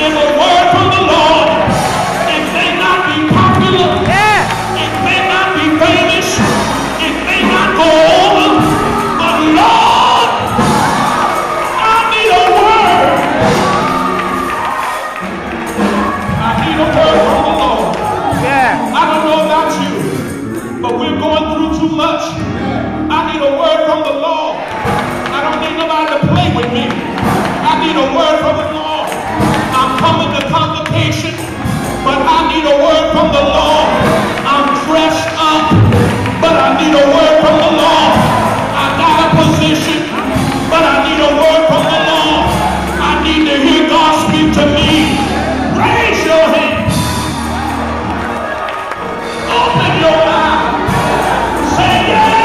is a word from the Lord. It may not be popular. It may not be famous. It may not go over. But Lord, I need a word. I need a word from the Lord. I don't know about you, but we're going through too much. I need a word from the Lord. I don't need nobody to play with me. I need a word from the Lord. I'm coming to Convocation, but I need a word from the Lord. I'm dressed up, but I need a word from the Lord. I got a position, but I need a word from the Lord. I need to hear God speak to me. Raise your hand. Open your mouth. Say yeah.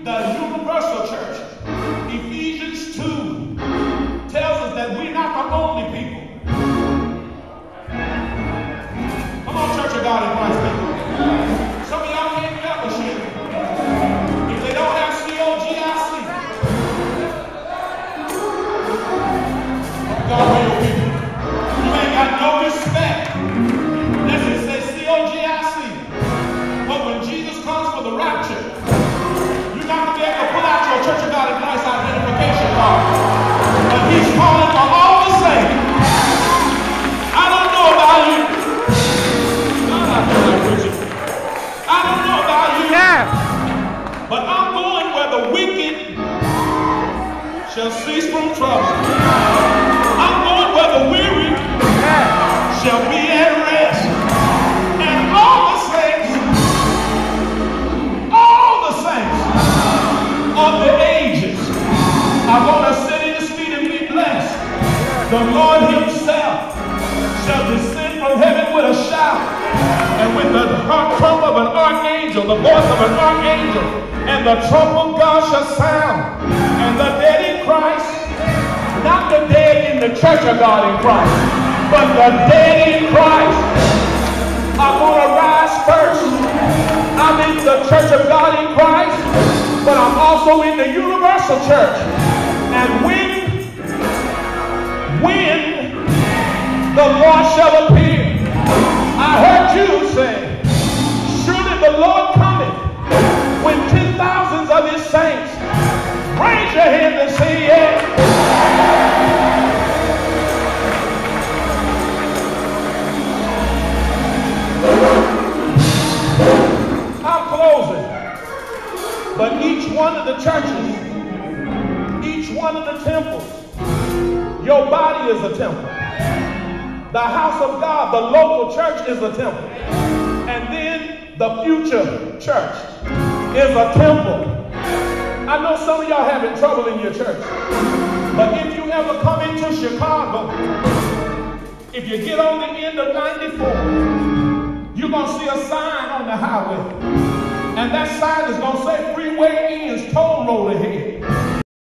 the universal church. Ephesians 2 tells us that we're not the only people. Lord himself shall descend from heaven with a shout, and with the trump of an archangel, the voice of an archangel, and the trump of God shall sound, and the dead in Christ, not the dead in the church of God in Christ, but the dead in Christ are going to rise first. I'm in the church of God in Christ, but I'm also in the universal church. And when the Lord shall appear, I heard you say, surely the Lord cometh when 10,000s of his saints. Raise your hand and say yes. I'm closing. But each one of the churches, each one of the temples, your body is a temple. The house of God, the local church, is a temple. And then the future church is a temple. I know some of y'all having trouble in your church. But if you ever come into Chicago, if you get on the end of 94, you're going to see a sign on the highway. And that sign is going to say freeway ends, toll road ahead.